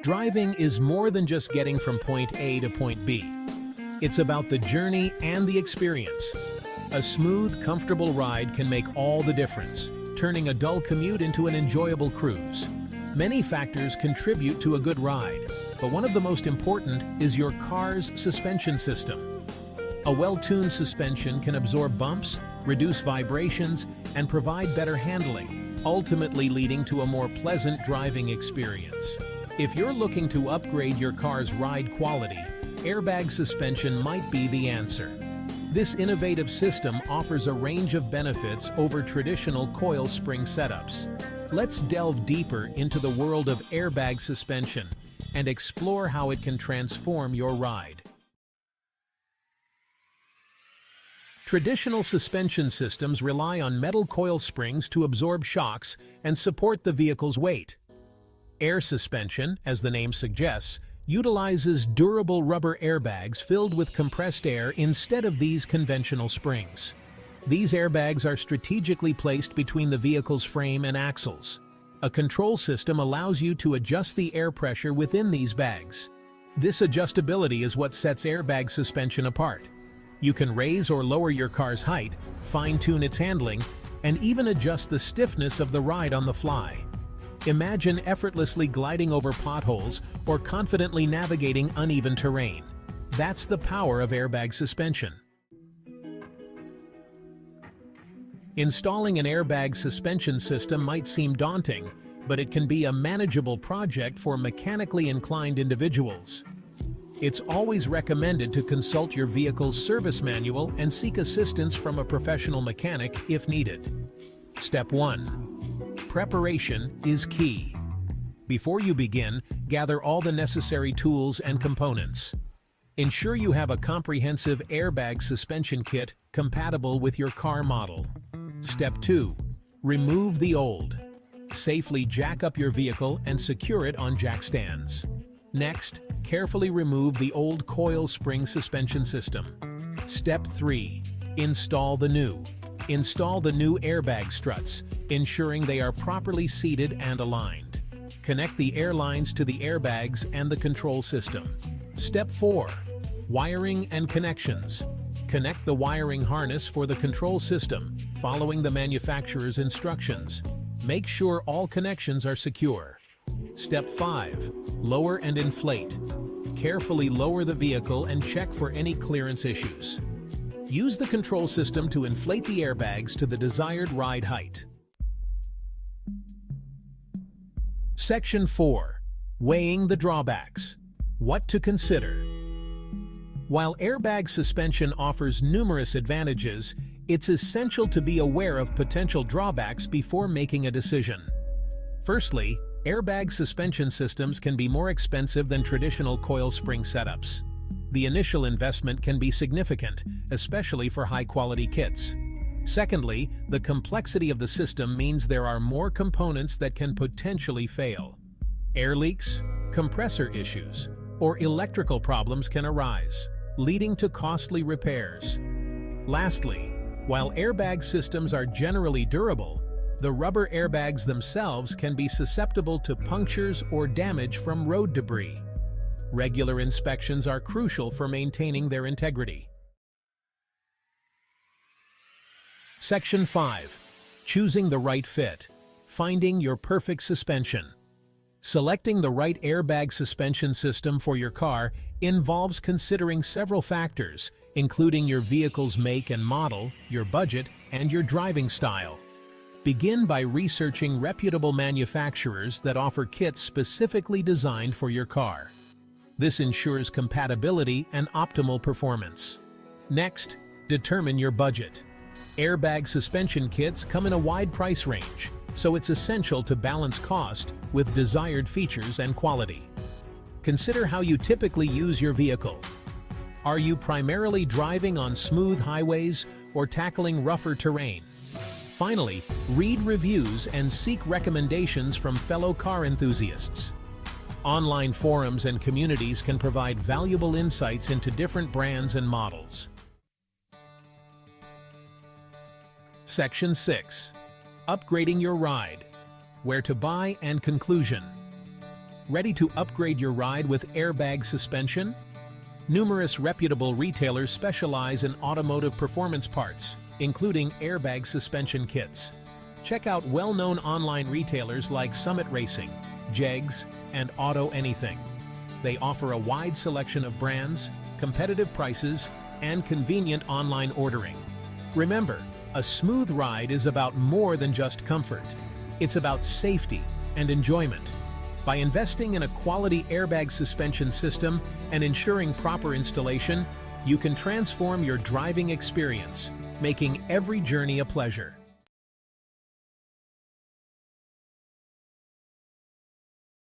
Driving is more than just getting from point A to point B. It's about the journey and the experience. A smooth, comfortable ride can make all the difference, turning a dull commute into an enjoyable cruise. Many factors contribute to a good ride, but one of the most important is your car's suspension system. A well-tuned suspension can absorb bumps, reduce vibrations, and provide better handling, ultimately leading to a more pleasant driving experience. If you're looking to upgrade your car's ride quality, airbag suspension might be the answer. This innovative system offers a range of benefits over traditional coil spring setups. Let's delve deeper into the world of airbag suspension and explore how it can transform your ride. Traditional suspension systems rely on metal coil springs to absorb shocks and support the vehicle's weight. Air suspension, as the name suggests, utilizes durable rubber airbags filled with compressed air instead of these conventional springs. These airbags are strategically placed between the vehicle's frame and axles. A control system allows you to adjust the air pressure within these bags. This adjustability is what sets airbag suspension apart. You can raise or lower your car's height, fine-tune its handling, and even adjust the stiffness of the ride on the fly. Imagine effortlessly gliding over potholes or confidently navigating uneven terrain. That's the power of airbag suspension. Installing an airbag suspension system might seem daunting, but it can be a manageable project for mechanically inclined individuals. It's always recommended to consult your vehicle's service manual and seek assistance from a professional mechanic if needed. Step 1. Preparation is key. Before you begin, gather all the necessary tools and components. Ensure you have a comprehensive airbag suspension kit compatible with your car model. Step 2. Remove the old. Safely jack up your vehicle and secure it on jack stands. Next, carefully remove the old coil spring suspension system. Step 3. Install the new. Install the new airbag struts, ensuring they are properly seated and aligned. Connect the air lines to the airbags and the control system. Step 4. Wiring and connections. Connect the wiring harness for the control system, following the manufacturer's instructions. Make sure all connections are secure. Step 5. Lower and inflate. Carefully lower the vehicle and check for any clearance issues. Use the control system to inflate the airbags to the desired ride height. Section 4. Weighing the drawbacks. What to consider. While airbag suspension offers numerous advantages, it's essential to be aware of potential drawbacks before making a decision. Firstly, airbag suspension systems can be more expensive than traditional coil spring setups. The initial investment can be significant, especially for high-quality kits. Secondly, the complexity of the system means there are more components that can potentially fail. Air leaks, compressor issues, or electrical problems can arise, leading to costly repairs. Lastly, while airbag systems are generally durable, the rubber airbags themselves can be susceptible to punctures or damage from road debris. Regular inspections are crucial for maintaining their integrity. Section 5. Choosing the right fit. Finding your perfect suspension. Selecting the right airbag suspension system for your car involves considering several factors, including your vehicle's make and model, your budget, and your driving style. Begin by researching reputable manufacturers that offer kits specifically designed for your car. This ensures compatibility and optimal performance. Next, determine your budget. Airbag suspension kits come in a wide price range, so it's essential to balance cost with desired features and quality. Consider how you typically use your vehicle. Are you primarily driving on smooth highways or tackling rougher terrain? Finally, read reviews and seek recommendations from fellow car enthusiasts. Online forums and communities can provide valuable insights into different brands and models. Section 6. Upgrading your ride. Where to buy and conclusion. Ready to upgrade your ride with airbag suspension? Numerous reputable retailers specialize in automotive performance parts, including airbag suspension kits. Check out well-known online retailers like Summit Racing, Jegs, and Auto Anything. They offer a wide selection of brands, competitive prices, and convenient online ordering. Remember, a smooth ride is about more than just comfort. It's about safety and enjoyment. By investing in a quality airbag suspension system and ensuring proper installation, you can transform your driving experience, making every journey a pleasure.